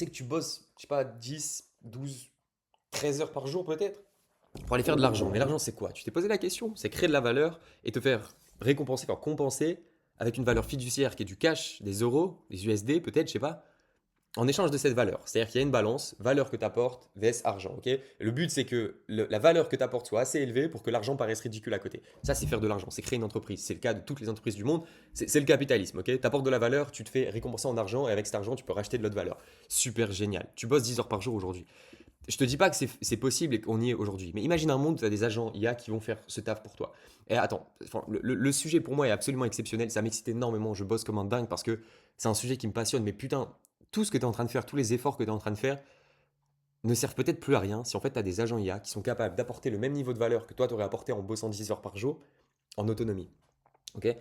c'est que tu bosses, je sais pas, 10, 12, 13 heures par jour peut-être pour aller faire de l'argent. Mais l'argent, c'est quoi? Tu t'es posé la question? C'est créer de la valeur et te faire récompenser, enfin compenser avec une valeur fiduciaire qui est du cash, des euros, des USD peut-être, je sais pas, en échange de cette valeur. C'est-à-dire qu'il y a une balance, valeur que tu apportes, vs argent. Ok. Et le but, c'est que la valeur que tu apportes soit assez élevée pour que l'argent paraisse ridicule à côté. Ça, c'est faire de l'argent, c'est créer une entreprise. C'est le cas de toutes les entreprises du monde. C'est le capitalisme. Ok. Tu apportes de la valeur, tu te fais récompenser en argent et avec cet argent, tu peux racheter de l'autre valeur. Super génial. Tu bosses 10 heures par jour aujourd'hui. Je te dis pas que c'est possible et qu'on y est aujourd'hui. Mais imagine un monde où tu as des agents IA qui vont faire ce taf pour toi. Et attends, enfin, le sujet pour moi est absolument exceptionnel. Ça m'excite énormément. Je bosse comme un dingue parce que c'est un sujet qui me passionne. Mais putain, tout ce que tu es en train de faire, tous les efforts que tu es en train de faire, ne servent peut-être plus à rien si en fait tu as des agents IA qui sont capables d'apporter le même niveau de valeur que toi tu aurais apporté en bossant 10 heures par jour en autonomie. Ok.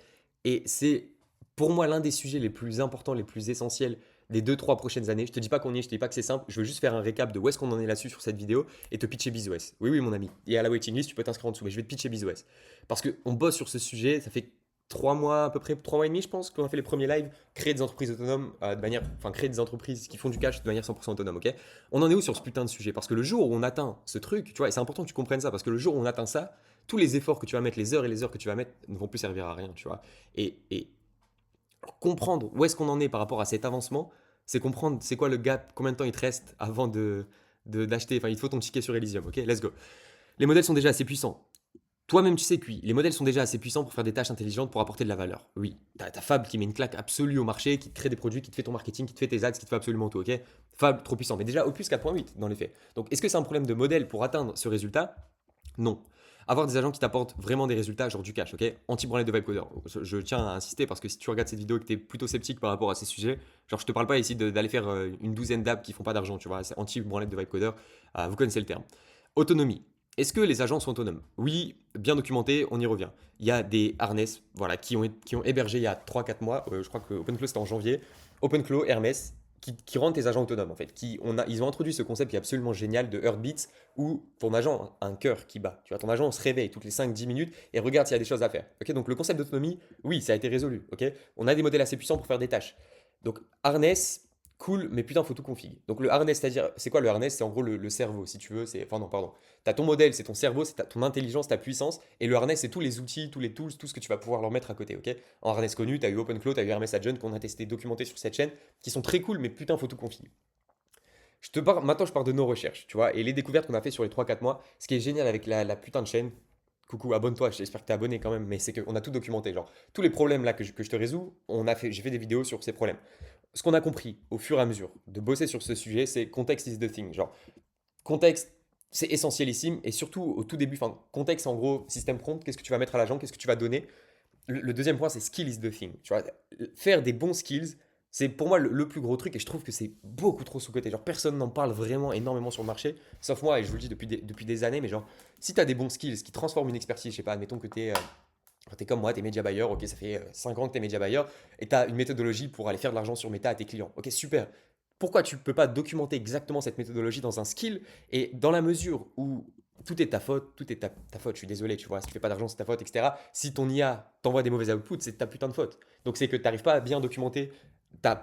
Et c'est pour moi l'un des sujets les plus importants, les plus essentiels des 2 3 prochaines années. Je te dis pas qu'on y est, je te dis pas que c'est simple. Je veux juste faire un récap de où est-ce qu'on en est là-dessus sur cette vidéo et te pitcher BizOS. Oui, oui, mon ami. Et à la waiting list, tu peux t'inscrire en dessous. Mais je vais te pitcher BizOS. Parce qu'on bosse sur ce sujet, ça fait 3 mois, à peu près 3 mois et demi, je pense, qu'on a fait les premiers lives. Créer des entreprises autonomes de manière. Enfin, créer des entreprises qui font du cash de manière 100% autonome, ok. On en est où sur ce putain de sujet? Parce que le jour où on atteint ce truc, tu vois, et c'est important que tu comprennes ça, parce que le jour où on atteint ça, tous les efforts que tu vas mettre, les heures et les heures que tu vas mettre ne vont plus servir à rien, tu vois. Et comprendre où est-ce qu'on en est par rapport à cet avancement, c'est comprendre c'est quoi le gap, combien de temps il te reste avant d'acheter, enfin il te faut ton ticket sur Elysium, ok, let's go. Les modèles sont déjà assez puissants. Toi-même tu sais que oui, les modèles sont déjà assez puissants pour faire des tâches intelligentes, pour apporter de la valeur. Oui, t'as Fab qui met une claque absolue au marché, qui te crée des produits, qui te fait ton marketing, qui te fait tes ads, qui te fait absolument tout, ok. Fab, trop puissant, mais déjà Opus 4.8 dans les faits. Donc est-ce que c'est un problème de modèle pour atteindre ce résultat? Non. Avoir des agents qui t'apportent vraiment des résultats, genre du cash, ok. Anti-branlette de vibe coder. Je tiens à insister parce que si tu regardes cette vidéo et que tu es plutôt sceptique par rapport à ces sujets, genre je te parle pas ici d'aller faire une douzaine d'apps qui font pas d'argent, tu vois. C'est anti-branlette de vibe coder. Vous connaissez le terme. Autonomie. Est-ce que les agents sont autonomes? Oui, bien documenté, on y revient. Il y a des harness voilà, qui ont hébergé il y a 3 4 mois, je crois que OpenClaw c'était en janvier, OpenClaw, Hermès, qui rendent tes agents autonomes en fait. Ils ont introduit ce concept qui est absolument génial de Heartbeats où ton agent a un cœur qui bat. Tu vois, ton agent se réveille toutes les 5 10 minutes et regarde s'il y a des choses à faire. Ok, donc le concept d'autonomie, oui, ça a été résolu. Ok, on a des modèles assez puissants pour faire des tâches. Donc harness, cool, mais putain, faut tout config. Donc le harness, c'est-à-dire, c'est quoi le harness? C'est en gros le cerveau, si tu veux. Enfin non, pardon. T'as ton modèle, c'est ton cerveau, c'est ton intelligence, ta puissance. Et le harness, c'est tous les outils, tous les tools, tout ce que tu vas pouvoir leur mettre à côté. Ok, en harness connu, t'as eu OpenClaw, t'as eu Hermès Agent qu'on a testé, documenté sur cette chaîne, qui sont très cool, mais putain, faut tout config. Maintenant, je pars de nos recherches, tu vois, et les découvertes qu'on a fait sur les 3 4 mois. Ce qui est génial avec la putain de chaîne, coucou, abonne-toi, j'espère que t'es abonné quand même, mais c'est qu'on a tout documenté. Genre, tous les problèmes là que je te résous, j'ai fait des vidéos sur ces problèmes. Ce qu'on a compris au fur et à mesure de bosser sur ce sujet, c'est context is the thing. Genre, contexte, c'est essentielissime, et surtout au tout début, enfin, contexte en gros, système prompt, qu'est-ce que tu vas mettre à l'agent, qu'est-ce que tu vas donner. Le deuxième point, c'est skill is the thing. Tu vois, faire des bons skills, c'est pour moi le plus gros truc et je trouve que c'est beaucoup trop sous-côté. Genre, personne n'en parle vraiment énormément sur le marché, sauf moi, et je vous le dis depuis des années, mais genre, si tu as des bons skills qui transforment une expertise, je sais pas, admettons que tu es comme moi, tu es média buyer, ok, ça fait 5 ans que tu es média buyer, et tu as une méthodologie pour aller faire de l'argent sur méta à tes clients. Ok, super. Pourquoi tu peux pas documenter exactement cette méthodologie dans un skill et dans la mesure où tout est ta faute, tout est ta faute, je suis désolé, tu vois, si tu fais pas d'argent, c'est ta faute, etc. Si ton IA t'envoie des mauvais outputs, c'est ta putain de faute. Donc c'est que tu n'arrives pas à bien documenter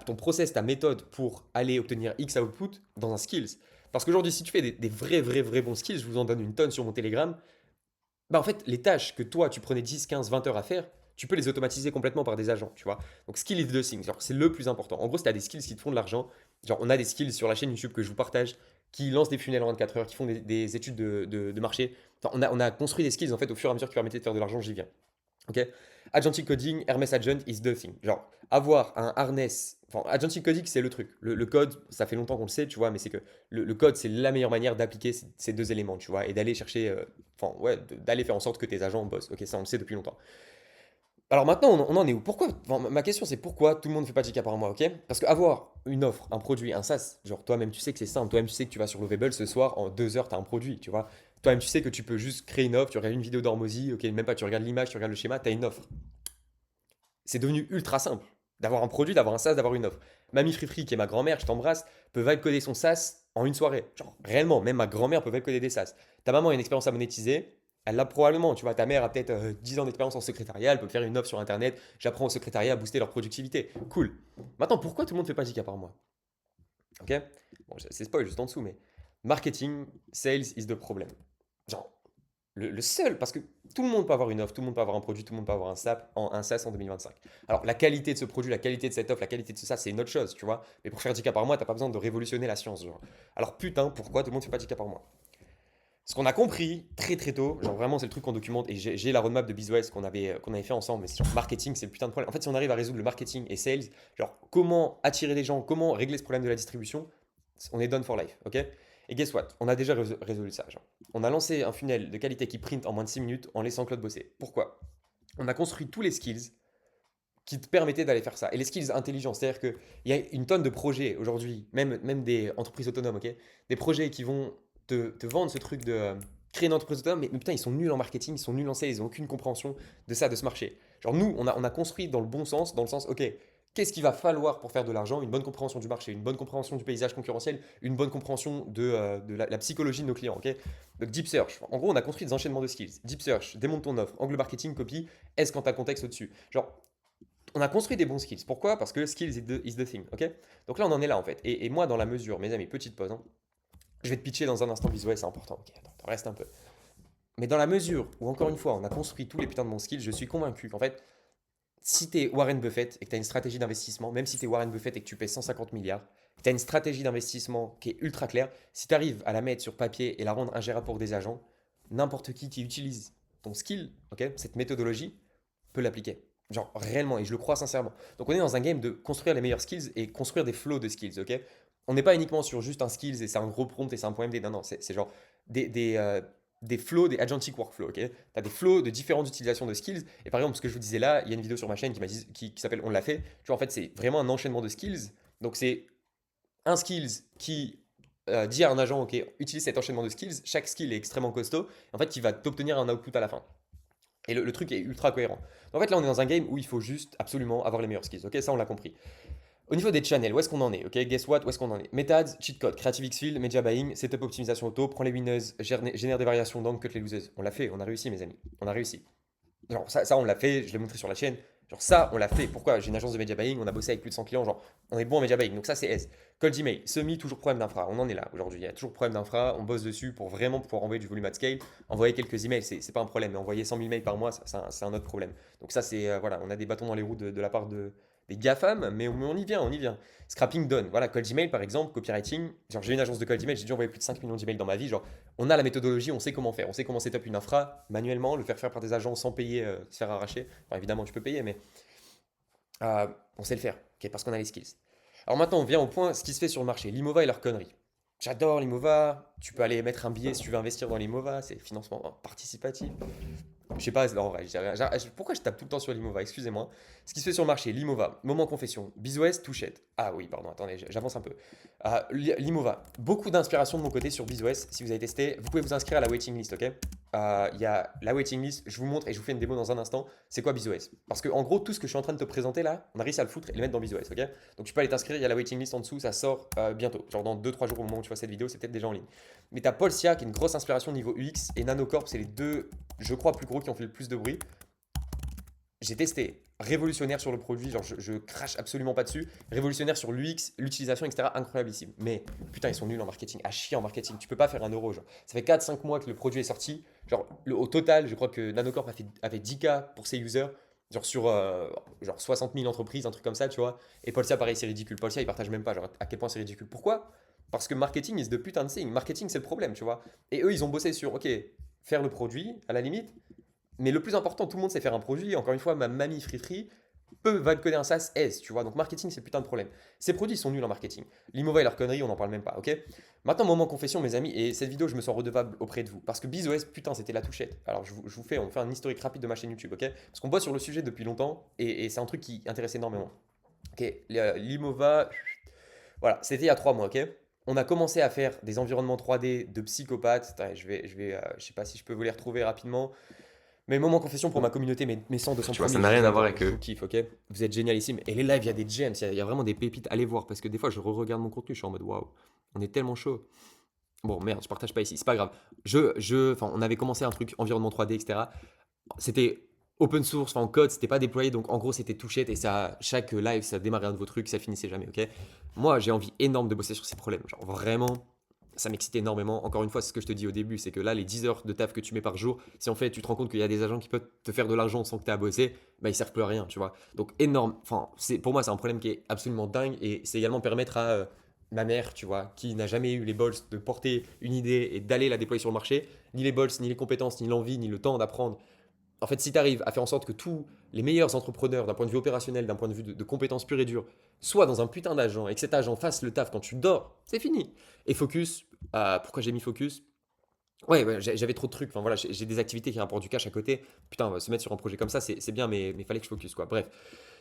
ton process, ta méthode pour aller obtenir X output dans un skills. Parce qu'aujourd'hui, si tu fais des vrais, vrais, vrais bons skills, je vous en donne une tonne sur mon Telegram, bah en fait, les tâches que toi, tu prenais 10 15 20 heures à faire, tu peux les automatiser complètement par des agents, tu vois. Donc, skill is the thing, genre, c'est le plus important. En gros, si tu as des skills qui te font de l'argent, genre, on a des skills sur la chaîne YouTube que je vous partage, qui lancent des funnels en 24 heures, qui font des études de marché. Enfin, on a construit des skills, en fait, au fur et à mesure qui permettaient de faire de l'argent, j'y viens. Ok. Agentic coding, Hermès Agent is the thing. Genre, avoir un harness. Enfin, agentic coding, c'est le truc. Le code, ça fait longtemps qu'on le sait, tu vois, mais c'est que le code, c'est la meilleure manière d'appliquer ces deux éléments, tu vois, et d'aller chercher. Enfin, ouais, d'aller faire en sorte que tes agents bossent. Ok, ça, on le sait depuis longtemps. Alors maintenant, on en est où? Pourquoi? Enfin, ma question, c'est pourquoi tout le monde ne fait pas 10K par mois, ok? Parce qu'avoir une offre, un produit, un SaaS, genre toi-même, tu sais que c'est simple. Toi-même, tu sais que tu vas sur Lovable ce soir, en 2 heures, tu as un produit, tu vois. Toi-même, tu sais que tu peux juste créer une offre, tu regardes une vidéo d'Hormozy, ok, même pas, tu regardes l'image, tu regardes le schéma, tu as une offre. C'est devenu ultra simple d'avoir un produit, d'avoir un SaaS, d'avoir une offre. Mamie Free qui est ma grand-mère, je t'embrasse, peut vibe coder son SaaS en une soirée. Genre, réellement, même ma grand-mère peut vibe coder des SaaS. Ta maman a une expérience à monétiser, elle l'a probablement, tu vois. Ta mère a peut-être 10 ans d'expérience en secrétariat, elle peut faire une offre sur Internet. J'apprends au secrétariat à booster leur productivité. Cool. Maintenant, pourquoi tout le monde fait pas 10K par mois? Ok? Bon, c'est spoil juste en dessous, mais marketing, sales is the problem. Genre, le seul, parce que tout le monde peut avoir une offre, tout le monde peut avoir un produit, tout le monde peut avoir un SaaS en 2025. Alors, la qualité de ce produit, la qualité de cette offre, la qualité de ce SaaS, c'est une autre chose, tu vois. Mais pour faire 10K par mois, t'as pas besoin de révolutionner la science, genre. Alors, putain, pourquoi tout le monde fait pas 10K par mois? Ce qu'on a compris très très tôt, genre vraiment c'est le truc qu'on documente, et j'ai la roadmap de BizOS qu'on avait fait ensemble, mais c'est genre marketing, c'est le putain de problème. En fait, si on arrive à résoudre le marketing et sales, genre comment attirer des gens, comment régler ce problème de la distribution, on est done for life, ok? Et guess what? On a déjà résolu ça, genre. On a lancé un funnel de qualité qui print en moins de 6 minutes en laissant Claude bosser. Pourquoi? On a construit tous les skills qui te permettaient d'aller faire ça. Et les skills intelligents, c'est-à-dire qu'il y a une tonne de projets aujourd'hui, même des entreprises autonomes, ok? Des projets qui vont te vendre ce truc de créer une entreprise autonome, mais putain, ils sont nuls en marketing, ils sont nuls en sales, ils n'ont aucune compréhension de ça, de ce marché. Genre nous, on a construit dans le bon sens, dans le sens, ok, qu'est-ce qu'il va falloir pour faire de l'argent? Une bonne compréhension du marché, une bonne compréhension du paysage concurrentiel, une bonne compréhension de la psychologie de nos clients, ok? Donc Deep Search, en gros, on a construit des enchaînements de skills. Deep Search, démonte ton offre, angle marketing, copy, est-ce quand tu as le contexte au-dessus? Genre, on a construit des bons skills. Pourquoi? Parce que skills is the thing, ok? Donc là, on en est là en fait. Et moi, dans la mesure, mes amis, petite pause, hein, je vais te pitcher dans un instant visuel, c'est important. Ok, attends, reste un peu. Mais dans la mesure où, encore une fois, on a construit tous les putains de bons skills, je suis convaincu qu'en fait, si tu es Warren Buffett et que tu as une stratégie d'investissement, même si tu es Warren Buffett et que tu payes 150 milliards, que tu as une stratégie d'investissement qui est ultra claire, si tu arrives à la mettre sur papier et la rendre ingérable pour des agents, n'importe qui utilise ton skill, ok, cette méthodologie, peut l'appliquer. Genre réellement, et je le crois sincèrement. Donc on est dans un game de construire les meilleurs skills et construire des flows de skills, ok? On n'est pas uniquement sur juste un skills et c'est un gros prompt et c'est un point MD. Non, non, c'est genre des flows, des agentic workflows, ok? Tu as des flows de différentes utilisations de skills. Et par exemple, ce que je vous disais là, il y a une vidéo sur ma chaîne qui s'appelle On l'a fait. Tu vois, en fait, c'est vraiment un enchaînement de skills. Donc c'est un skills qui dit à un agent, ok, utilise cet enchaînement de skills. Chaque skill est extrêmement costaud. En fait, il va t'obtenir un output à la fin. Et le truc est ultra cohérent. En fait, là, on est dans un game où il faut juste absolument avoir les meilleurs skills. Ok, ça, on l'a compris. Au niveau des channels, où est-ce qu'on en est? Ok, guess what? Où est-ce qu'on en est? Methods, cheat code, creative xfill, media buying, setup optimisation auto, prends les winners, génère des variations d'angle, cut les losers. On l'a fait, on a réussi, mes amis. On a réussi. Genre, ça on l'a fait, je l'ai montré sur la chaîne. Genre, ça, on l'a fait. Pourquoi? J'ai une agence de media buying, on a bossé avec plus de 100 clients. Genre, on est bon en media buying. Donc, ça, c'est S. Cold Gmail, semi, toujours problème d'infra. On en est là aujourd'hui. Il y a toujours problème d'infra. On bosse dessus pour vraiment pouvoir envoyer du volume at scale. Envoyer quelques emails, c'est pas un problème. Mais envoyer 100 000 mails par mois, c'est un autre problème. Donc, ça, c'est. Voilà, on a des bâtons dans les roues de la part des GAFAM, mais on y vient, on y vient. Scrapping done. Voilà, Cold Gmail, par exemple, copywriting. Genre, j'ai une agence de Cold Gmail, j'ai dû envoyer plus de 5 millions d'emails dans ma vie. Genre, on a la méthodologie, on sait comment faire, on sait comment setup une infra manuellement, le faire par des agents sans payer, se faire arracher. Enfin, évidemment, tu peux payer, mais on sait le faire, ok, parce qu'on a les skills. Alors maintenant, on vient au point, ce qui se fait sur le marché, l'IMOVA et leurs conneries. J'adore l'IMOVA, tu peux aller mettre un billet si tu veux investir dans l'IMOVA, c'est financement participatif. Je sais pas, en vrai, pourquoi je tape tout le temps sur l'IMOVA? Excusez-moi. Ce qui se fait sur le marché, l'IMOVA, moment confession, BizOS, Touchette. Ah oui, pardon, attendez, j'avance un peu. L'IMOVA, beaucoup d'inspiration de mon côté sur BizOS. Si vous avez testé, vous pouvez vous inscrire à la waiting list, ok? Il y a la waiting list, je vous montre et je vous fais une démo dans un instant. C'est quoi BizOS? Parce que en gros, tout ce que je suis en train de te présenter là, on a réussi à le foutre et le mettre dans BizOS, ok? Donc tu peux aller t'inscrire, il y a la waiting list en dessous, ça sort bientôt. Genre dans 2-3 jours au moment où tu vois cette vidéo, c'est peut-être déjà en ligne. Mais t'as Polsia qui est une grosse inspiration niveau UX et Nanocorp, c'est les deux, je crois, plus gros qui ont fait le plus de bruit. J'ai testé. Révolutionnaire sur le produit, genre je crache absolument pas dessus. Révolutionnaire sur l'UX, l'utilisation, etc. Incroyablissime. Mais putain, ils sont nuls en marketing, à chier en marketing. Tu peux pas faire un euro. Genre. Ça fait 4-5 mois que le produit est sorti. Genre, au total, je crois que Nanocorp a fait 10K pour ses users. Genre sur genre 60 000 entreprises, un truc comme ça, tu vois. Et Polsia, pareil, c'est ridicule. Polsia, il partage même pas. Genre, à quel point c'est ridicule. Pourquoi? Parce que marketing is the putain de thing. Marketing, c'est le problème, tu vois. Et eux, ils ont bossé sur, ok, faire le produit, à la limite. Mais le plus important, tout le monde sait faire un produit. Encore une fois, ma mamie friterie va te coder un SaaS S, tu vois. Donc marketing, c'est putain de problème. Ces produits sont nuls en marketing. L'Imova et leurs conneries, on n'en parle même pas, ok? Maintenant, moment confession, mes amis, et cette vidéo, je me sens redevable auprès de vous. Parce que BizOS, putain, c'était la touchette. Alors, on fait un historique rapide de ma chaîne YouTube, ok? Parce qu'on bosse sur le sujet depuis longtemps, et c'est un truc qui intéresse énormément. Ok, l'Imova, voilà, c'était il y a 3 mois, ok? On a commencé à faire des environnements 3D de psychopathes. Attends, je sais pas si je peux vous les retrouver rapidement. Mais moment confession pour ma communauté, mes 100, 200 Tu vois, ça premiers n'a rien à users, voir genre, avec je vous eux. kiffe, ok? Vous êtes génialissime. Et les lives, il y a des gems, il y a vraiment des pépites. Allez voir, parce que des fois, je re-regarde mon contenu, je suis en mode waouh, on est tellement chaud. Bon, merde, je partage pas ici, c'est pas grave. Enfin, on avait commencé un truc, environnement 3D, etc. C'était open source, enfin en code, c'était pas déployé, donc en gros c'était touchette et ça, chaque live, ça démarrait un nouveau truc, ça finissait jamais, ok. Moi, j'ai envie énorme de bosser sur ces problèmes, genre vraiment, ça m'excite énormément. Encore une fois, c'est ce que je te dis au début, c'est que là, les 10 heures de taf que tu mets par jour, si en fait tu te rends compte qu'il y a des agents qui peuvent te faire de l'argent sans que tu aies à bosser, bah ils servent plus à rien, tu vois. Donc énorme, enfin, pour moi, c'est un problème qui est absolument dingue et c'est également permettre à ma mère, tu vois, qui n'a jamais eu les balls de porter une idée et d'aller la déployer sur le marché, ni les balls, ni les compétences, ni l'envie, ni le temps d'apprendre. En fait, si tu arrives à faire en sorte que tous les meilleurs entrepreneurs, d'un point de vue opérationnel, d'un point de vue de compétences pures et dures, soient dans un putain d'agent et que cet agent fasse le taf quand tu dors, c'est fini. Et focus, pourquoi j'ai mis focus? Ouais, j'avais trop de trucs. Enfin voilà, j'ai des activités qui rapportent du cash à côté. Putain, se mettre sur un projet comme ça, c'est bien, mais fallait que je focus quoi. Bref.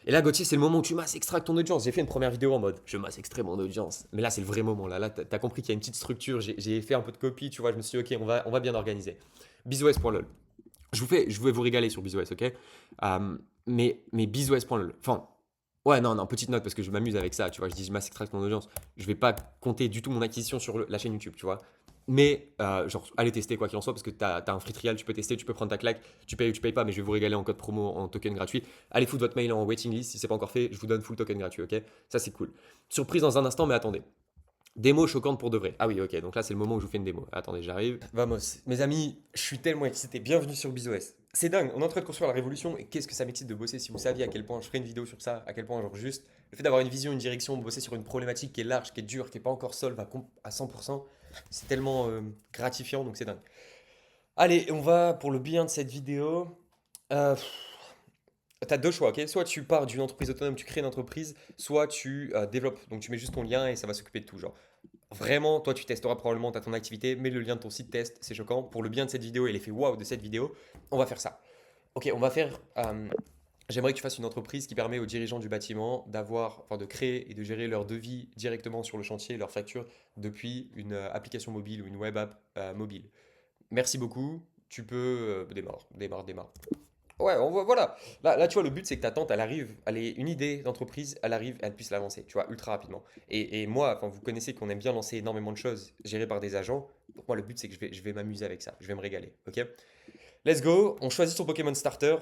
Et là, Gauthier, c'est le moment où tu masses extractes ton audience. J'ai fait une première vidéo en mode je masse extrait mon audience. Mais là, c'est le vrai moment. Là, t'as compris qu'il y a une petite structure. J'ai fait un peu de copie, tu vois. Je me suis dit, ok, on va bien organiser. Bisous.lol. Je vais vous régaler sur BizOS, ok. Mais BizOS.lol. Enfin, ouais, non, non, petite note parce que je m'amuse avec ça, tu vois. Je dis, je masse extract mon audience. Je vais pas compter du tout mon acquisition sur la chaîne YouTube, tu vois. Mais, genre, allez tester quoi qu'il en soit parce que t'as un free trial, tu peux tester, tu peux prendre ta claque, tu payes ou tu payes pas, mais je vais vous régaler en code promo, en token gratuit. Allez foutre votre mail en waiting list si c'est pas encore fait, je vous donne full token gratuit, ok. Ça, c'est cool. Surprise dans un instant, mais attendez. Démo choquante pour de vrai. Ah oui, ok, donc là c'est le moment où je vous fais une démo. Attendez, j'arrive. Vamos. Mes amis, je suis tellement excité. Bienvenue sur BizOS. C'est dingue, on est en train de construire la révolution et qu'est-ce que ça m'excite de bosser si vous saviez à quel point je ferai une vidéo sur ça, à quel point, genre juste le fait d'avoir une vision, une direction, de bosser sur une problématique qui est large, qui est dure, qui n'est pas encore solve à 100%, c'est tellement gratifiant donc c'est dingue. Allez, on va pour le bien de cette vidéo. Euh, T'as deux choix, ok? Soit tu pars d'une entreprise autonome, tu crées une entreprise, soit tu développes. Donc tu mets juste ton lien et ça va s'occuper de tout. Genre, vraiment, toi tu testeras probablement, tu as ton activité, mets le lien de ton site test, c'est choquant. Pour le bien de cette vidéo et l'effet waouh de cette vidéo, on va faire ça. Ok, on va faire. J'aimerais que tu fasses une entreprise qui permet aux dirigeants du bâtiment d'avoir, enfin de créer et de gérer leur devis directement sur le chantier, leur facture, depuis une application mobile ou une web app mobile. Merci beaucoup. Tu peux. Démarre. Ouais, on voit, voilà. Là, tu vois, le but, c'est que ta tante, elle arrive, elle ait une idée d'entreprise, elle arrive, elle puisse l'avancer, tu vois, ultra rapidement. Et moi, enfin, vous connaissez qu'on aime bien lancer énormément de choses gérées par des agents. Donc, moi, le but, c'est que je vais m'amuser avec ça. Je vais me régaler, ok? Let's go. On choisit son Pokémon Starter.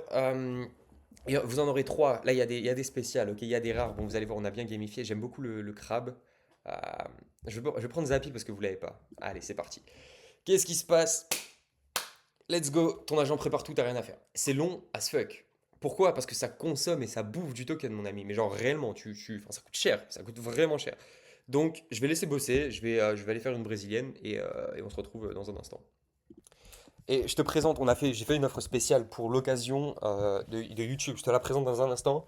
Et vous en aurez trois. Là, il y a des spéciales, ok? Il y a des rares. Bon, vous allez voir, on a bien gamifié. J'aime beaucoup le crabe. Euh, je vais prendre Zappy parce que vous l'avez pas. Allez, c'est parti. Qu'est-ce qui se passe? Let's go, ton agent prépare tout, t'as rien à faire. C'est long as fuck. Pourquoi? Parce que ça consomme et ça bouffe du token, mon ami. Mais genre réellement, enfin, ça coûte cher, ça coûte vraiment cher. Donc, je vais laisser bosser, je vais aller faire une brésilienne et on se retrouve dans un instant. Et je te présente, j'ai fait une offre spéciale pour l'occasion de YouTube. Je te la présente dans un instant.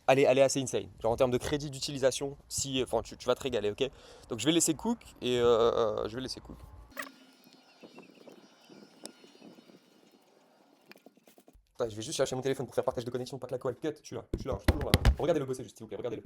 Elle est assez insane. Genre en termes de crédit d'utilisation, si, enfin, tu vas te régaler, ok? Donc, je vais laisser Cook et je vais laisser Cook. Attends, je vais juste chercher mon téléphone pour faire partage de connexion, pas que la call cut. Je suis toujours là. Regardez-le bosser, juste s'il vous plaît, regardez-le.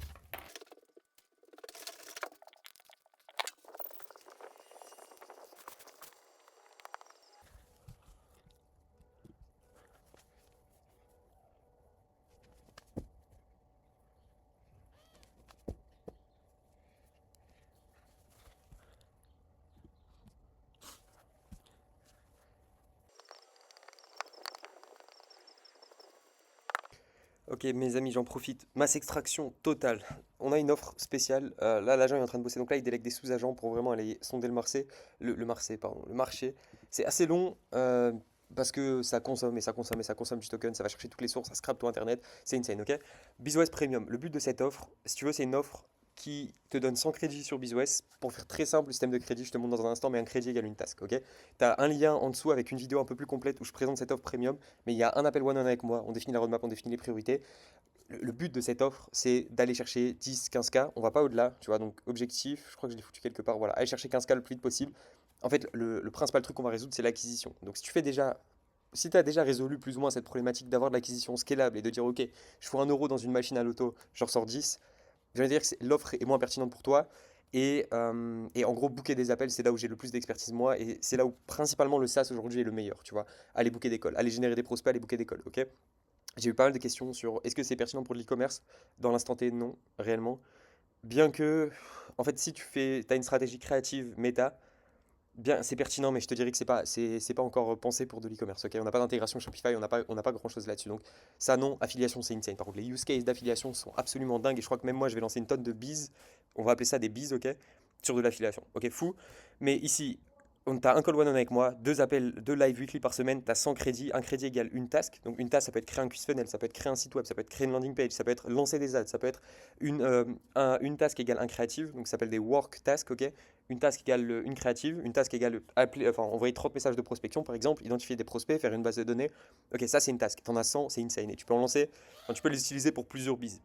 Ok, mes amis, j'en profite. Masse extraction totale. On a une offre spéciale. Là, l'agent est en train de bosser. Donc là, il délègue des sous-agents pour vraiment aller sonder le marché. C'est assez long parce que ça consomme et ça consomme et ça consomme du token. Ça va chercher toutes les sources, ça scrape tout Internet. C'est insane, ok? BizOS Premium. Le but de cette offre, si tu veux, c'est une offre qui te donne 100 crédits sur BizOS. Pour faire très simple, le système de crédit, je te montre dans un instant, mais un crédit égale une task, ok? Tu as un lien en dessous avec une vidéo un peu plus complète où je présente cette offre premium, mais il y a un appel one-on avec moi, on définit la roadmap, on définit les priorités. Le but de cette offre, c'est d'aller chercher 10-15K, on va pas au-delà, tu vois, donc objectif, je crois que je l'ai foutu quelque part, voilà, aller chercher 15K le plus vite possible. En fait, le principal truc qu'on va résoudre, c'est l'acquisition. Donc si tu as déjà résolu plus ou moins cette problématique d'avoir de l'acquisition scalable et de dire, ok, je fous 1 euro dans une machine à l'auto, j'en ressors 10, je vais dire que l'offre est moins pertinente pour toi. Et en gros, booker des appels, c'est là où j'ai le plus d'expertise moi, et c'est là où principalement le SaaS aujourd'hui est le meilleur, tu vois. Aller booker des calls, aller générer des prospects, aller booker des calls, ok? J'ai eu pas mal de questions sur est-ce que c'est pertinent pour de l'e-commerce? Dans l'instant T, non, réellement. Bien que, en fait, si tu as une stratégie créative méta, bien, c'est pertinent, mais je te dirais que c'est pas encore pensé pour de l'e-commerce. Ok, on n'a pas d'intégration Shopify, on n'a pas grand-chose là-dessus. Donc ça, non, affiliation, c'est insane. Par contre, les use cases d'affiliation sont absolument dingues et je crois que même moi, je vais lancer une tonne de bises. On va appeler ça des bises, ok, sur de l'affiliation. Ok, fou. Mais ici, on t'a un call one-on avec moi, deux appels, deux live weekly par semaine, tu as 100 crédits. Un crédit égale une task. Donc une task, ça peut être créer un quiz funnel, ça peut être créer un site web, ça peut être créer une landing page, ça peut être lancer des ads, ça peut être une task égale un créative. Donc ça s'appelle des work tasks, ok. Une task égale une créative, une task égale enfin, envoyer 30 messages de prospection par exemple, identifier des prospects, faire une base de données. Ok, ça c'est une task. T'en as 100, c'est insane. Et tu peux en lancer, enfin, tu peux les utiliser pour plusieurs bises.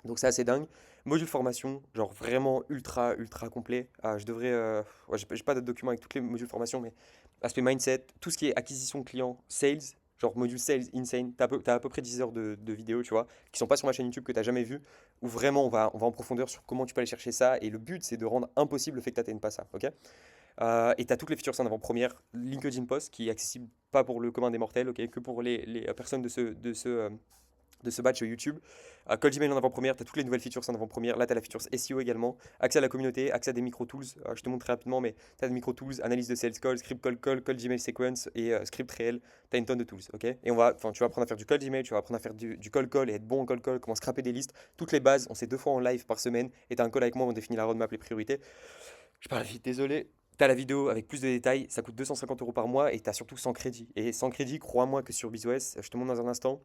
Donc c'est assez dingue. Module formation, genre vraiment ultra, ultra complet. Je devrais, ouais, j'ai pas de document avec tous les modules formation, mais aspect mindset, tout ce qui est acquisition client, sales, genre module sales, insane. T'as à peu près 10 heures de vidéos, tu vois, qui sont pas sur ma chaîne YouTube que t'as jamais vu, où vraiment on va en profondeur sur comment tu peux aller chercher ça. Et le but, c'est de rendre impossible le fait que t'atteignes pas ça, ok? Et tu as toutes les features en avant-première. LinkedIn Post qui est accessible pas pour le commun des mortels, ok, que pour les personnes de ce batch YouTube. Cold Gmail en avant-première, tu as toutes les nouvelles features en avant-première. Là, tu as la feature SEO également. Accès à la communauté, accès à des micro-tools. Je te montre très rapidement, mais tu as des micro-tools, analyse de sales call, script call, Cold Gmail sequence et script réel. Tu as une tonne de tools. Ok, et tu vas apprendre à faire du Cold Gmail, tu vas apprendre à faire du cold call et être bon en cold call, comment scraper des listes. Toutes les bases, on sait 2 fois en live par semaine. Et tu as un call avec moi, on définit la roadmap, les priorités. Je parle vite, désolé. T'as la vidéo avec plus de détails, ça coûte 250 € par mois et t'as surtout 100 crédits. Et 100 crédits, crois-moi que sur BizOS, je te montre dans un instant,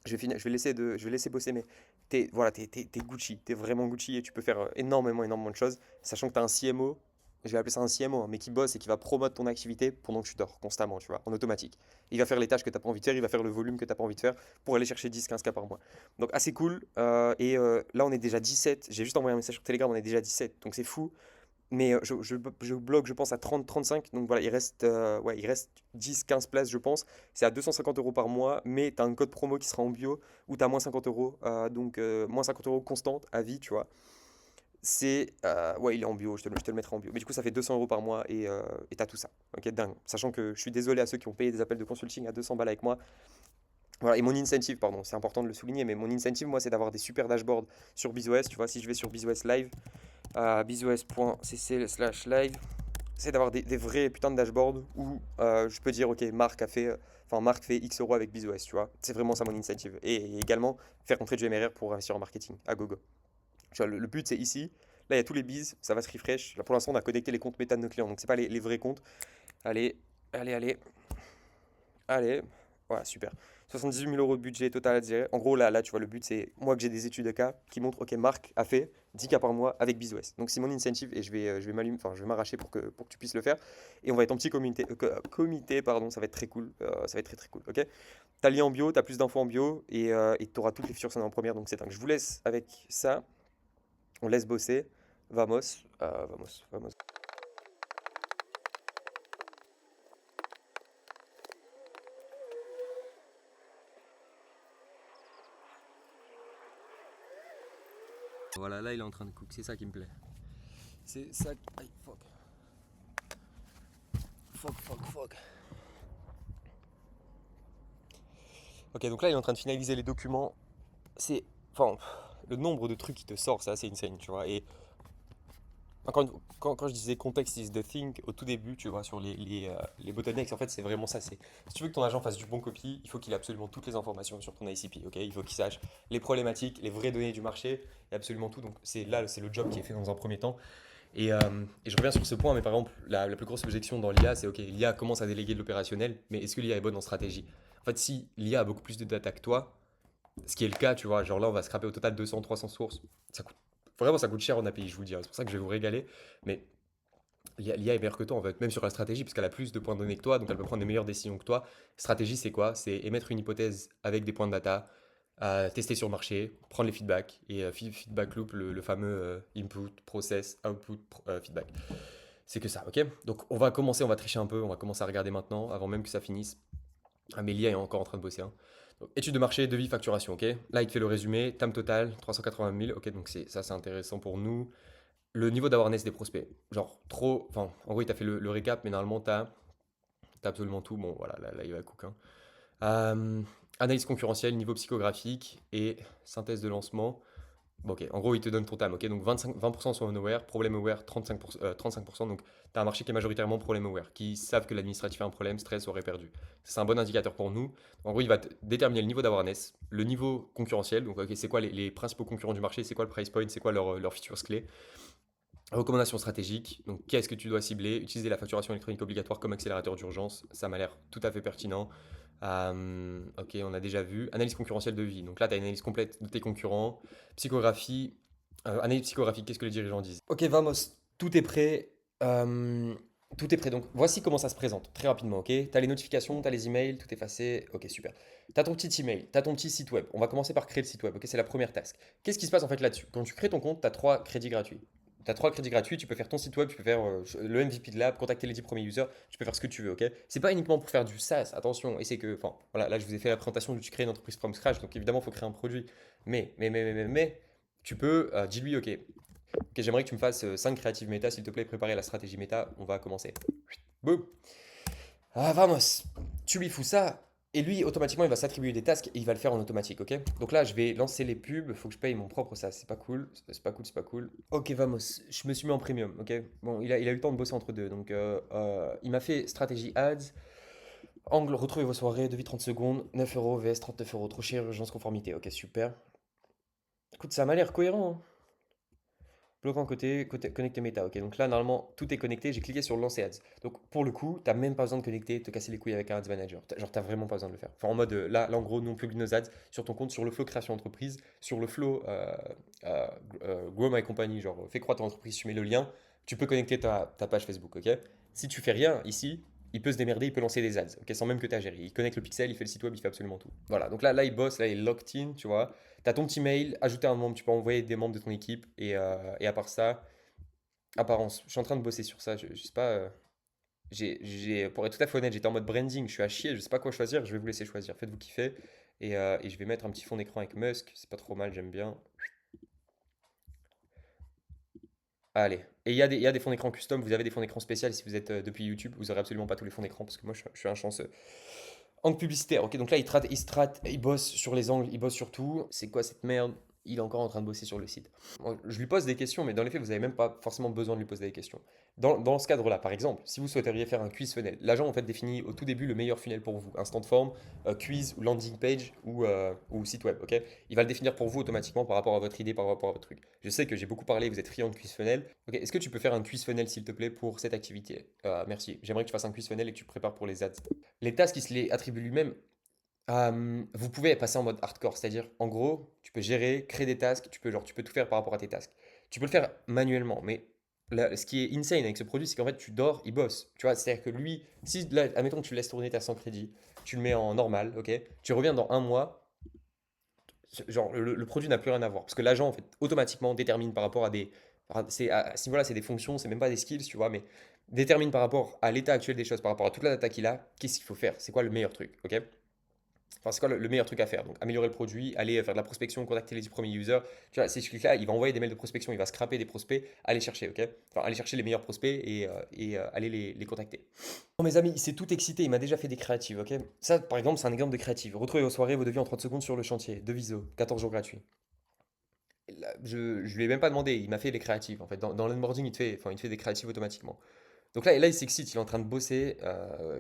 je vais laisser bosser, mais voilà, t'es Gucci, t'es vraiment Gucci et tu peux faire énormément, énormément de choses, sachant que t'as un CMO, je vais appeler ça un CMO, hein, mais qui bosse et qui va promouvoir ton activité pendant que tu dors constamment, tu vois, en automatique. Il va faire les tâches que t'as pas envie de faire, il va faire le volume que t'as pas envie de faire pour aller chercher 10-15K par mois. Donc assez cool. Là, on est déjà 17. J'ai juste envoyé un message sur Telegram, on est déjà 17. Donc c'est fou. Mais je bloque, je pense, à 30-35. Donc voilà, il reste 10-15 places, je pense. C'est à 250 € par mois, mais tu as un code promo qui sera en bio où tu as moins 50 euros. Donc moins 50 € constante à vie, tu vois. Ouais, il est en bio, je te le mettrai en bio. Mais du coup, ça fait 200 € par mois et tu as tout ça. Ok, dingue. Sachant que je suis désolé à ceux qui ont payé des appels de consulting à 200 balles avec moi. Voilà, et mon incentive, pardon, c'est important de le souligner, mais mon incentive, moi, c'est d'avoir des super dashboards sur BizOS. Tu vois, si je vais sur BizOS Live, bizos.cc/live, c'est d'avoir des vrais putains de dashboards où je peux dire, ok, Marc fait X euros avec BizOS, tu vois. C'est vraiment ça mon incentive. Et également, faire rentrer du MRR pour investir en marketing à gogo. Tu vois, le but, c'est ici. Là, il y a tous les biz, ça va se refresh. Là, pour l'instant, on a connecté les comptes méta de nos clients, donc c'est pas les vrais comptes. Allez, allez, allez, allez. Voilà, super. 78 000 € de budget total à gérer. En gros, là, tu vois, le but, c'est moi que j'ai des études de cas qui montrent, ok, Marc a fait 10 cas par mois avec BizOS. Donc, c'est mon incentive et je vais m'arracher pour que tu puisses le faire. Et on va être en petit comité, pardon, ça va être très cool. Ça va être très, très cool, ok? T'as le lien en bio, t'as plus d'infos en bio et tu auras toutes les features en première, donc c'est dingue. Je vous laisse avec ça. On laisse bosser. Vamos, vamos, vamos. Voilà, là, il est en train de cook, c'est ça qui me plaît. C'est ça. Aïe, fuck. Fuck, fuck, fuck. Ok, donc là, il est en train de finaliser les documents. C'est. Enfin, le nombre de trucs qui te sort, c'est assez insane, tu vois. Et quand je disais context is the thing au tout début, tu vois, sur les bottlenecks, en fait, c'est vraiment ça. Si tu veux que ton agent fasse du bon copy, il faut qu'il ait absolument toutes les informations sur ton ICP, ok? Il faut qu'il sache les problématiques, les vraies données du marché et absolument tout. Donc, c'est le job qui est fait dans un premier temps. Et je reviens sur ce point, mais par exemple, la plus grosse objection dans l'IA, c'est ok, l'IA commence à déléguer de l'opérationnel, mais est-ce que l'IA est bonne en stratégie? En fait, si l'IA a beaucoup plus de data que toi, ce qui est le cas, tu vois, genre là, on va scraper au total 200-300 sources. Vraiment, ça coûte cher en API, je vous le dis, hein. C'est pour ça que je vais vous régaler. Mais l'IA est meilleure que toi, en fait, même sur la stratégie, parce qu'elle a plus de points de données que toi, donc elle peut prendre des meilleures décisions que toi. Stratégie, c'est quoi? C'est émettre une hypothèse avec des points de data, tester sur le marché, prendre les feedbacks, et feedback loop, le fameux input, process, output, feedback. C'est que ça, ok? Donc on va commencer, on va tricher un peu, on va commencer à regarder maintenant, avant même que ça finisse. Ah, mais l'IA est encore en train de bosser, hein. Donc, étude de marché, devis, facturation, ok? Là, il te fait le résumé, TAM total, 380 000, ok, donc ça c'est intéressant pour nous. Le niveau d'awareness des prospects, genre trop, enfin, en gros, il t'a fait le récap, mais normalement, t'as absolument tout. Bon, voilà, là il va cook, hein. Analyse concurrentielle, niveau psychographique et synthèse de lancement. Bon, ok, en gros, il te donne ton TAM, ok? Donc 20% sont unaware, problem aware 35%, donc tu as un marché qui est majoritairement problem aware, qui savent que l'administratif a un problème, stress, aurait perdu. C'est un bon indicateur pour nous. En gros, il va déterminer le niveau d'awareness, le niveau concurrentiel, donc ok, c'est quoi les principaux concurrents du marché, c'est quoi le price point, c'est quoi leurs features clés. Recommandations stratégiques, donc qu'est-ce que tu dois cibler, utiliser la facturation électronique obligatoire comme accélérateur d'urgence, ça m'a l'air tout à fait pertinent. Ok, on a déjà vu. Analyse concurrentielle de vie. Donc là, tu as une analyse complète de tes concurrents. Psychographie. Analyse psychographique, qu'est-ce que les dirigeants disent? Ok, vamos, tout est prêt. Euh, Tout est prêt. Donc voici comment ça se présente, très rapidement, ok? Tu as les notifications, tu as les emails, tout est effacé. Ok, super. Tu as ton petit email, tu as ton petit site web. On va commencer par créer le site web, ok? C'est la première task. Qu'est-ce qui se passe en fait là-dessus? Quand tu crées ton compte, tu as 3 crédits gratuits. Tu as 3 crédits gratuits, tu peux faire ton site web, tu peux faire le MVP de l'app, contacter les 10 premiers users, tu peux faire ce que tu veux, ok? C'est pas uniquement pour faire du SaaS, attention, et c'est que, enfin, voilà, là je vous ai fait la présentation où tu crées une entreprise from scratch, donc évidemment il faut créer un produit, mais, tu peux, dis-lui, ok, j'aimerais que tu me fasses 5 créatives méta, s'il te plaît, préparer la stratégie méta, on va commencer. Boum. Ah, vamos. Tu lui fous ça, et lui, automatiquement, il va s'attribuer des tasks et il va le faire en automatique, ok? Donc là, je vais lancer les pubs, faut que je paye mon propre SaaS, c'est pas cool, c'est pas cool, c'est pas cool. Ok, vamos, je me suis mis en premium, ok? Bon, il a eu le temps de bosser entre deux, donc il m'a fait stratégie ads, angle, retrouvez vos soirées, devis 30 secondes, 9 euros vs 39 euros, trop cher, urgence conformité, ok, super. Écoute, ça m'a l'air cohérent, hein. Bloquant côté connecter méta. Ok, donc là, normalement, tout est connecté. J'ai cliqué sur lancer ads. Donc, pour le coup, t'as même pas besoin de connecter, te casser les couilles avec un ads manager. Genre, t'as vraiment pas besoin de le faire. Enfin, en mode, là, en gros, nous, on publie nos ads sur ton compte, sur le flow création entreprise, sur le flow euh, Grow My Company. Genre, fais croître ton entreprise, tu mets le lien, tu peux connecter ta page Facebook. Ok, si tu fais rien ici, il peut se démerder, il peut lancer des ads, ok, sans même que tu aies à gérer. Il connecte le pixel, il fait le site web, il fait absolument tout. Voilà, donc là, il bosse, là, il est locked in, tu vois. Tu as ton petit mail, ajouter un membre, tu peux envoyer des membres de ton équipe. Et à part ça, apparence. Je suis en train de bosser sur ça. Je sais pas. Pour être tout à fait honnête, j'étais en mode branding. Je suis à chier. Je sais pas quoi choisir. Je vais vous laisser choisir. Faites-vous kiffer. Et je vais mettre un petit fond d'écran avec Musk. C'est pas trop mal. J'aime bien. Allez. Et il y a des fonds d'écran custom. Vous avez des fonds d'écran spéciaux. Si vous êtes depuis YouTube, vous aurez absolument pas tous les fonds d'écran. Parce que moi, je suis un chanceux. Angle publicitaire, ok, donc là il bosse sur les angles, il bosse sur tout. C'est quoi cette merde? Il est encore en train de bosser sur le site. Moi, je lui pose des questions, mais dans les faits, vous n'avez même pas forcément besoin de lui poser des questions. Dans ce cadre-là, par exemple, si vous souhaiteriez faire un quiz funnel, l'agent en fait définit au tout début le meilleur funnel pour vous, instant form, quiz ou landing page ou site web, ok? Il va le définir pour vous automatiquement par rapport à votre idée, par rapport à votre truc. Je sais que j'ai beaucoup parlé, vous êtes friand de quiz funnel. Ok, est-ce que tu peux faire un quiz funnel s'il te plaît pour cette activité? Merci. J'aimerais que tu fasses un quiz funnel et que tu prépares pour les ads. Les tasks, il se les attribue lui-même. Vous pouvez passer en mode hardcore, c'est-à-dire en gros, tu peux gérer, créer des tasks, tu peux tout faire par rapport à tes tasks. Tu peux le faire manuellement, mais là, ce qui est insane avec ce produit, c'est qu'en fait, tu dors, il bosse. Tu vois, c'est-à-dire que lui, si là, admettons que tu le laisses tourner, t'as 100 crédits, tu le mets en normal, ok, tu reviens dans un mois, genre le produit n'a plus rien à voir. Parce que l'agent, en fait, automatiquement détermine par rapport à des. À ce niveau-là, c'est des fonctions, c'est même pas des skills, tu vois, mais détermine par rapport à l'état actuel des choses, par rapport à toute la data qu'il a, qu'est-ce qu'il faut faire, c'est quoi le meilleur truc, ok? Enfin, c'est quoi le meilleur truc à faire? Donc, améliorer le produit, aller faire de la prospection, contacter les 10 premiers users. Tu vois, c'est ce clic-là, il va envoyer des mails de prospection, il va scraper des prospects, aller chercher, ok? Enfin, aller chercher les meilleurs prospects et aller les contacter. Bon, mes amis, il s'est tout excité, il m'a déjà fait des créatives, ok? Ça, par exemple, c'est un exemple de créative. Retrouvez vos soirées, vos devis en 30 secondes sur le chantier. Deviso, 14 jours gratuits. Et là, je lui ai même pas demandé, il m'a fait les créatives. En fait, dans l'onboarding, il te fait des créatives automatiquement. Donc là, il s'excite, il est en train de bosser,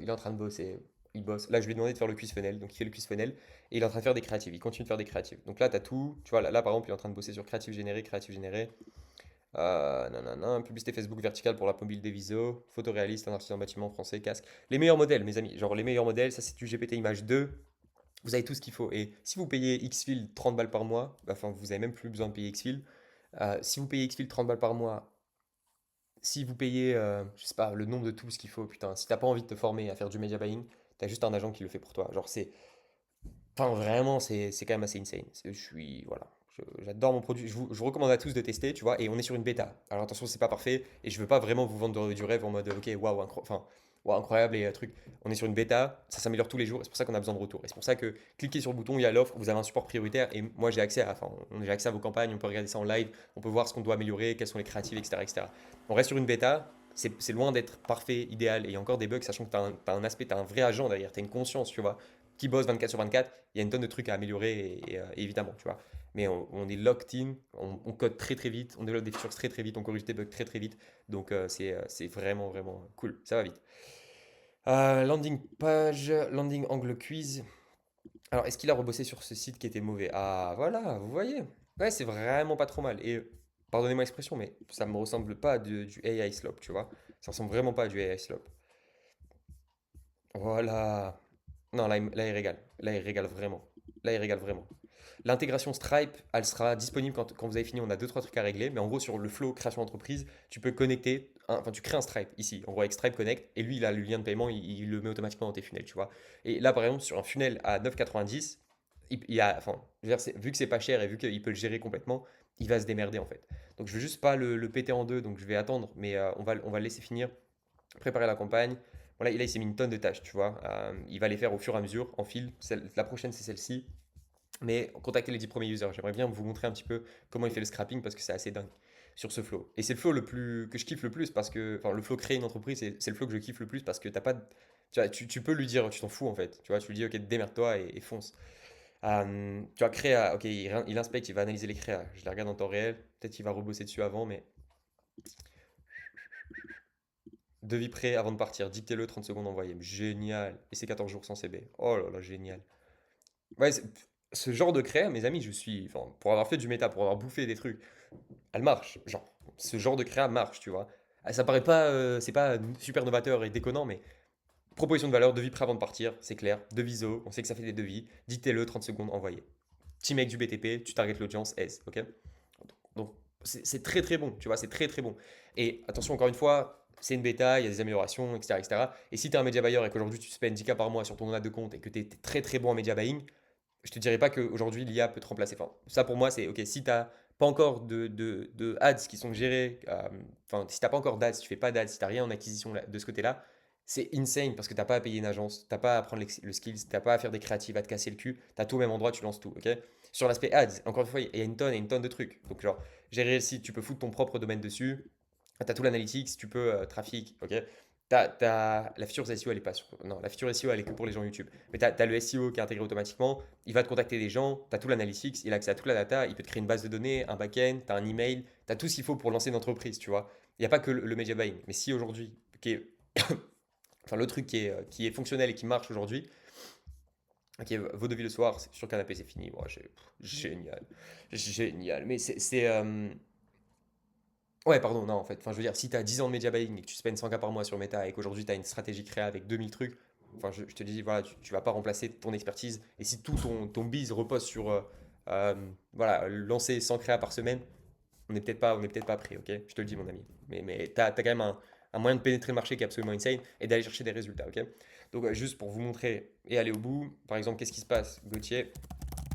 il est en train de bosser, il bosse. Là, je lui ai demandé de faire le quiz funnel, donc il fait le quiz funnel, et il est en train de faire des créatives, il continue de faire des créatives. Donc là, tu as tout, tu vois, là, par exemple, il est en train de bosser sur créative générée, nanana, publicité Facebook verticale pour la mobile des visos, photoréaliste, un artisan bâtiment français, casque. Les meilleurs modèles, mes amis, genre les meilleurs modèles, ça c'est du GPT Image 2, vous avez tout ce qu'il faut. Et si vous payez Xfil 30 balles par mois, bah, enfin, vous avez même plus besoin de payer Xfil. Si vous payez Xfil 30 balles par mois, si vous payez, je sais pas, le nombre de tools qu'il faut, putain, si t'as pas envie de te former à faire du media buying, t'as juste un agent qui le fait pour toi. Genre, enfin, vraiment, c'est quand même assez insane. Voilà. J'adore mon produit. Je vous recommande à tous de tester, tu vois, et on est sur une bêta. Alors attention, c'est pas parfait, et je veux pas vraiment vous vendre du rêve en mode, ok, waouh, enfin, waouh, incroyable et truc. On est sur une bêta, ça s'améliore tous les jours, et c'est pour ça qu'on a besoin de retour. Et c'est pour ça que cliquez sur le bouton, il y a l'offre, vous avez un support prioritaire, et moi j'ai accès à vos campagnes, on peut regarder ça en live, on peut voir ce qu'on doit améliorer, quelles sont les créatives, etc., etc. On reste sur une bêta, c'est loin d'être parfait, idéal, et il y a encore des bugs, sachant que t'as un aspect, t'as un vrai agent derrière, t'as une conscience, tu vois. qui bosse 24 sur 24, il y a une tonne de trucs à améliorer, évidemment, tu vois. Mais on est locked in, on code très très vite, on développe des features très très vite, on corrige des bugs très très vite. Donc c'est vraiment vraiment cool, ça va vite. Landing page, landing angle quiz. Alors, est-ce qu'il a rebossé sur ce site qui était mauvais? Ah, voilà, vous voyez. Ouais, c'est vraiment pas trop mal. Et pardonnez-moi l'expression, mais ça me ressemble pas à du AI slope, tu vois. Ça ressemble vraiment pas à du AI slope. Voilà. Non, là, il régale. Là, il régale vraiment. Là, il régale vraiment. L'intégration Stripe, elle sera disponible quand vous avez fini. On a deux trois trucs à régler. Mais en gros, sur le flow création d'entreprise, tu peux connecter. Enfin, tu crées un Stripe ici. En gros, avec Stripe Connect. Et lui, il a le lien de paiement. Il le met automatiquement dans tes funnels, tu vois. Et là, par exemple, sur un funnel à 9,90, il y a, enfin, je veux dire, vu que c'est pas cher et vu qu'il peut le gérer complètement, il va se démerder en fait. Donc, je veux juste pas le péter en deux. Donc, je vais attendre. Mais on va le laisser finir. Préparer la campagne. Voilà, là, il s'est mis une tonne de tâches, tu vois. Il va les faire au fur et à mesure, en fil. La prochaine, c'est celle-ci. Mais contactez les 10 premiers users. J'aimerais bien vous montrer un petit peu comment il fait le scrapping parce que c'est assez dingue sur ce flow. Et c'est le flow que je kiffe le plus parce que, enfin, le flow créer une entreprise, c'est le flow que je kiffe le plus parce que t'as pas tu vois, tu peux lui dire, tu t'en fous en fait. Tu vois, tu lui dis, ok, démerde-toi et fonce. Tu vois, créa, ok, il inspecte, il va analyser les créas. Je les regarde en temps réel. Peut-être qu'il va rebosser dessus avant, mais devis prêt avant de partir. Dictez-le 30 secondes envoyé. Génial. Et c'est 14 jours sans CB. Oh là là, génial. Ouais, ce genre de créa, mes amis, enfin, pour avoir fait du méta, pour avoir bouffé des trucs, elle marche. Genre, ce genre de créa marche, tu vois. Ah, ça paraît pas, c'est pas super novateur et déconnant, mais proposition de valeur, devis prêt avant de partir, c'est clair. Deviso, on sait que ça fait des devis. Dictez-le, 30 secondes, envoyé. Team avec du BTP, tu targetes l'audience, S, ok? Donc, c'est très très bon, tu vois, c'est très très bon. Et attention, encore une fois, c'est une bêta, il y a des améliorations, etc. etc. Et si tu es un média buyer et qu'aujourd'hui tu spends 10K par mois sur ton note de compte et que tu es très très bon en média buying, je te dirais pas qu'aujourd'hui l'IA peut te remplacer. Enfin, ça pour moi, c'est ok, si tu n'as pas encore de ads qui sont gérés, enfin, si tu n'as pas encore d'ads, si tu fais pas d'ads, si tu n'as rien en acquisition de ce côté-là, c'est insane parce que tu n'as pas à payer une agence, tu n'as pas à apprendre le skills, tu n'as pas à faire des créatives, à te casser le cul, tu as tout au même endroit, tu lances tout, ok? Sur l'aspect ads, encore une fois, il y a une tonne et une tonne de trucs. Donc, genre, gérer le site, tu peux foutre ton propre domaine dessus, tu as tout l'analytics, tu peux trafic, ok? La feature SEO, elle est pas sur. Non, la feature SEO, elle est que pour les gens YouTube. Mais tu as le SEO qui est intégré automatiquement. Il va te contacter des gens. Tu as tout l'analytics. Il a accès à toute la data. Il peut te créer une base de données, un back-end. Tu as un email. Tu as tout ce qu'il faut pour lancer une entreprise, tu vois. Il n'y a pas que le media buying. Mais si aujourd'hui, enfin, le truc qui est fonctionnel et qui marche aujourd'hui, ok, vos devis le soir, sur canapé, c'est fini. Bon, génial. Génial. Mais ouais, pardon, non, en fait. Enfin, je veux dire, si tu as 10 ans de media buying et que tu spends 100K par mois sur Meta et qu'aujourd'hui tu as une stratégie créée avec 2000 trucs, enfin, je te dis, voilà, tu vas pas remplacer ton expertise. Et si tout ton biz repose sur, euh, voilà, lancer 100 créas par semaine, on n'est peut-être pas prêt, ok? Je te le dis, mon ami. Mais tu as quand même un moyen de pénétrer le marché qui est absolument insane et d'aller chercher des résultats, ok? Donc, juste pour vous montrer et aller au bout, par exemple, qu'est-ce qui se passe, Gauthier?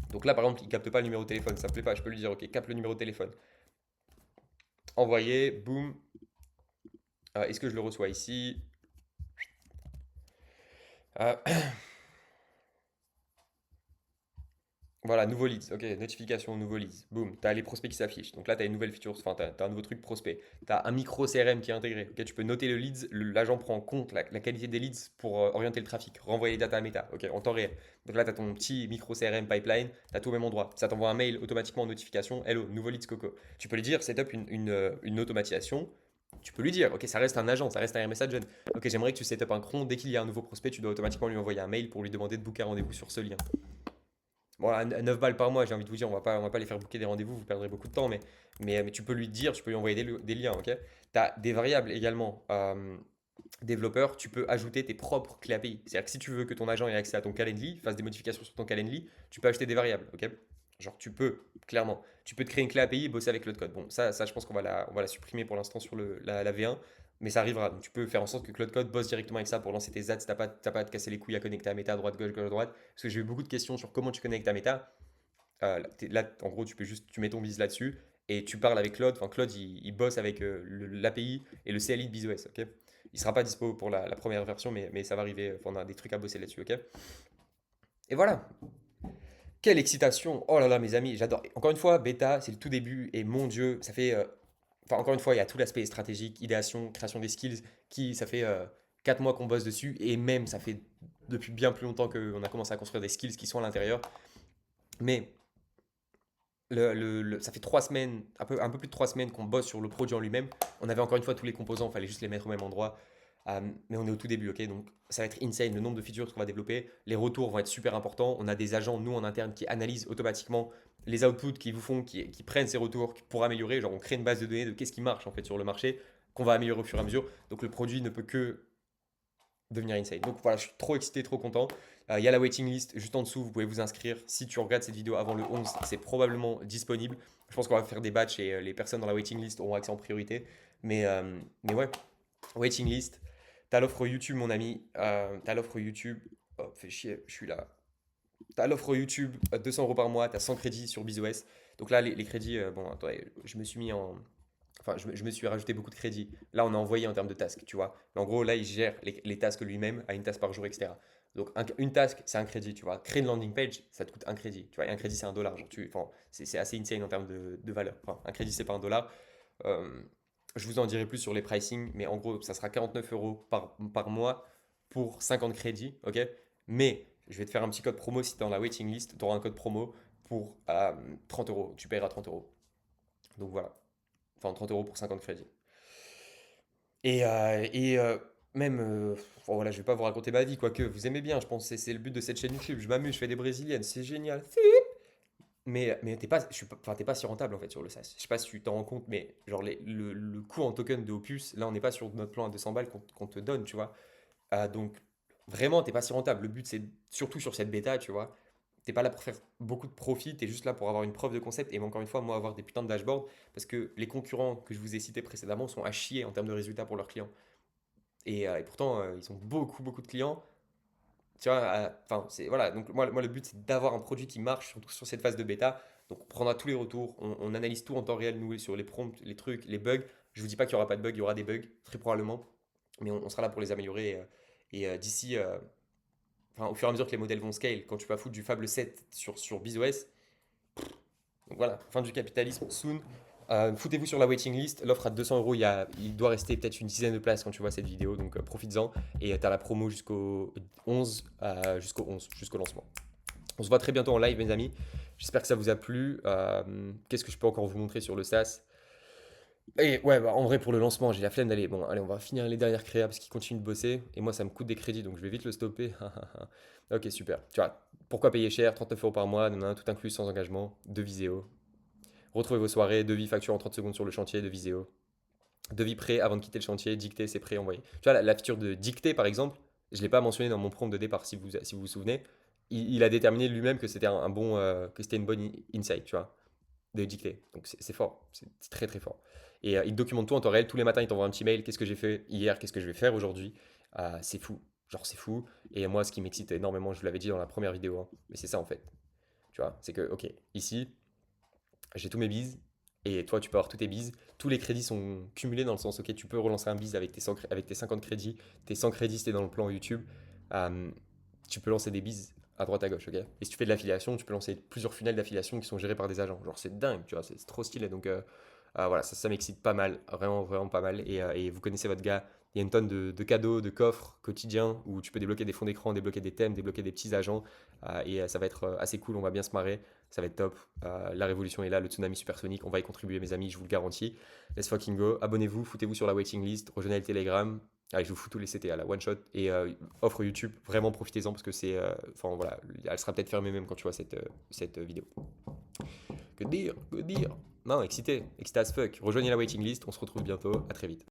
Donc là, par exemple, il capte pas le numéro de téléphone, ça me plaît pas, je peux lui dire, ok, capte le numéro de téléphone. Envoyer, boum. Est-ce que je le reçois ici? Euh, Voilà, nouveau leads. Ok, notification, nouveau leads. Boum, tu as les prospects qui s'affichent. Donc là, tu as une nouvelle feature, enfin, tu as un nouveau truc prospect. Tu as un micro CRM qui est intégré. Ok, tu peux noter le leads. L'agent prend en compte la qualité des leads pour orienter le trafic, renvoyer les data à Meta. Ok, en temps réel. Donc là, tu as ton petit micro CRM pipeline. Tu as tout au même endroit. Ça t'envoie un mail automatiquement en notification. Hello, nouveau leads Coco. Tu peux lui dire, setup une automatisation. Tu peux lui dire, ok, ça reste un agent, ça reste un RMS agent. Ok, j'aimerais que tu setup un cron. Dès qu'il y a un nouveau prospect, tu dois automatiquement lui envoyer un mail pour lui demander de booker un rendez-vous sur ce lien. Bon, à 9 balles par mois, j'ai envie de vous dire, on va pas les faire booker des rendez-vous, vous perdrez beaucoup de temps, mais tu peux lui dire, tu peux lui envoyer des liens, ok? Tu as des variables également. Développeur, tu peux ajouter tes propres clés API. C'est-à-dire que si tu veux que ton agent ait accès à ton Calendly, fasse des modifications sur ton Calendly, tu peux ajouter des variables, ok? Genre, tu peux, clairement. Tu peux te créer une clé API et bosser avec Cloud Code. Bon, ça je pense qu'on va la supprimer pour l'instant sur la V1, mais ça arrivera. Donc, tu peux faire en sorte que Cloud Code bosse directement avec ça pour lancer tes ads. T'as pas à te casser les couilles à connecter à Meta, droite, gauche, gauche, droite. Parce que j'ai eu beaucoup de questions sur comment tu connectes à Meta. Là, en gros, tu mets ton bise là-dessus et tu parles avec Claude. Enfin, Claude, il bosse avec l'API et le CLI de BizOS, ok? Il sera pas dispo pour la première version, mais ça va arriver. Enfin, on a des trucs à bosser là-dessus, ok? Et voilà. Quelle excitation! Oh là là, mes amis, j'adore. Encore une fois, bêta, c'est le tout début et mon Dieu, ça fait. Enfin, encore une fois, il y a tout l'aspect stratégique, idéation, création des skills, ça fait 4 mois qu'on bosse dessus et même ça fait depuis bien plus longtemps qu'on a commencé à construire des skills qui sont à l'intérieur. Mais ça fait 3 semaines, un peu plus de 3 semaines qu'on bosse sur le produit en lui-même. On avait encore une fois tous les composants, il fallait juste les mettre au même endroit. Mais on est au tout début, ok? Donc ça va être insane le nombre de features qu'on va développer. Les retours vont être super importants. On a des agents, nous en interne, qui analysent automatiquement les outputs qui vous font, qui prennent ces retours pour améliorer. Genre on crée une base de données de qu'est-ce qui marche en fait sur le marché, qu'on va améliorer au fur et à mesure. Donc le produit ne peut que devenir insane. Donc voilà, je suis trop excité, trop content. Il y a la waiting list juste en dessous, vous pouvez vous inscrire. Si tu regardes cette vidéo avant le 11, c'est probablement disponible. Je pense qu'on va faire des batchs et les personnes dans la waiting list auront accès en priorité. Mais ouais, waiting list. T'as l'offre YouTube, mon ami. T'as l'offre YouTube. Oh, fais chier, je suis là. T'as l'offre YouTube, 200 € par mois. T'as 100 crédits sur BizOS. Donc là, les crédits, bon, attendez, je me suis mis en. Enfin, je me suis rajouté beaucoup de crédits. Là, on a envoyé en termes de tasks, tu vois. Mais en gros, là, il gère les tasks lui-même à une task par jour, etc. Donc, une task, c'est un crédit, tu vois. Créer une landing page, ça te coûte un crédit, tu vois. Et un crédit, c'est $1. Genre, enfin, c'est assez insane en termes de valeur. Enfin, un crédit, c'est pas $1. Euh, je vous en dirai plus sur les pricing, mais en gros, ça sera 49 € par mois pour 50 crédits, ok? Mais je vais te faire un petit code promo si tu es dans la waiting list. Tu auras un code promo pour 30 €. Tu paieras 30 €. Donc voilà. Enfin, 30 € pour 50 crédits. Et même, bon, voilà, je vais pas vous raconter ma vie, quoique vous aimez bien, je pense que c'est le but de cette chaîne YouTube. Je m'amuse, je fais des brésiliennes, c'est génial. Mais t'es pas si rentable en fait sur le SaaS. Je sais pas si tu t'en rends compte, mais genre le coût en token de Opus, là on n'est pas sur notre plan à 200 balles qu'on te donne, tu vois. Donc vraiment, t'es pas si rentable. Le but c'est surtout sur cette bêta, tu vois. T'es pas là pour faire beaucoup de profit, t'es juste là pour avoir une preuve de concept et encore une fois, moi, avoir des putains de dashboards parce que les concurrents que je vous ai cités précédemment sont à chier en termes de résultats pour leurs clients. Et pourtant, ils ont beaucoup, beaucoup de clients. Tu vois, enfin, voilà. Donc, moi, le but, c'est d'avoir un produit qui marche, surtout sur cette phase de bêta. Donc, on prendra tous les retours, on analyse tout en temps réel, nous, sur les prompts, les trucs, les bugs. Je vous dis pas qu'il y aura pas de bugs, il y aura des bugs, très probablement. Mais on sera là pour les améliorer. D'ici, enfin, au fur et à mesure que les modèles vont scale, quand tu vas foutre du Fable 7 sur BizOS, donc voilà, fin du capitalisme, soon. Foutez-vous sur la waiting list. L'offre à 200 €, il doit rester peut-être une dizaine de places quand tu vois cette vidéo, donc profites-en. Et tu as la promo jusqu'au 11, jusqu'au lancement. On se voit très bientôt en live, mes amis. J'espère que ça vous a plu. Qu'est-ce que je peux encore vous montrer sur le SaaS? Et ouais, bah, en vrai, pour le lancement, j'ai la flemme d'aller. Bon, allez, on va finir les dernières créas parce qu'ils continuent de bosser. Et moi, ça me coûte des crédits, donc je vais vite le stopper. Ok, super. Tu vois, pourquoi payer cher? 39 € par mois, tout inclus sans engagement, de Viséo. Retrouvez vos soirées, devis facture en 30 secondes sur le chantier, de Viséo. Devis prêt avant de quitter le chantier, dicté, c'est prêt, envoyé. Tu vois, la feature de dicté, par exemple, je ne l'ai pas mentionné dans mon prompt de départ, si vous vous souvenez. Il a déterminé lui-même que c'était que c'était une bonne insight, tu vois, de dicter. Donc c'est fort, c'est très très fort. Et il documente tout en temps réel. Tous les matins, il t'envoie un petit mail. Qu'est-ce que j'ai fait hier? Qu'est-ce que je vais faire aujourd'hui? C'est fou. Genre, c'est fou. Et moi, ce qui m'excite énormément, je vous l'avais dit dans la première vidéo, hein, mais c'est ça en fait. Tu vois, c'est que, ok, ici, j'ai tous mes bises. Et toi, tu peux avoir tous tes bises. Tous les crédits sont cumulés dans le sens, ok, tu peux relancer un bise avec tes 50 crédits. Tes 100 crédits, c'était dans le plan YouTube. Euh, Tu peux lancer des bises à droite à gauche, ok? Et si tu fais de l'affiliation, tu peux lancer plusieurs funnels d'affiliation qui sont gérés par des agents. Genre, c'est dingue, tu vois, c'est trop stylé. Donc, voilà, ça m'excite pas mal, vraiment, vraiment pas mal. Et vous connaissez votre gars, il y a une tonne de cadeaux, de coffres quotidiens où tu peux débloquer des fonds d'écran, débloquer des thèmes, débloquer des petits agents. Ça va être assez cool, on va bien se marrer, ça va être top. La révolution est là, le tsunami supersonique, on va y contribuer, mes amis, je vous le garantis. Let's fucking go. Abonnez-vous, foutez-vous sur la waiting list, rejoignez le Telegram. Allez, je vous fous tous les CTA, la one shot. Et offre YouTube, vraiment profitez-en parce que enfin voilà, elle sera peut-être fermée même quand tu vois cette vidéo. Que dire? Non, excité as fuck. Rejoignez la waiting list, on se retrouve bientôt, à très vite.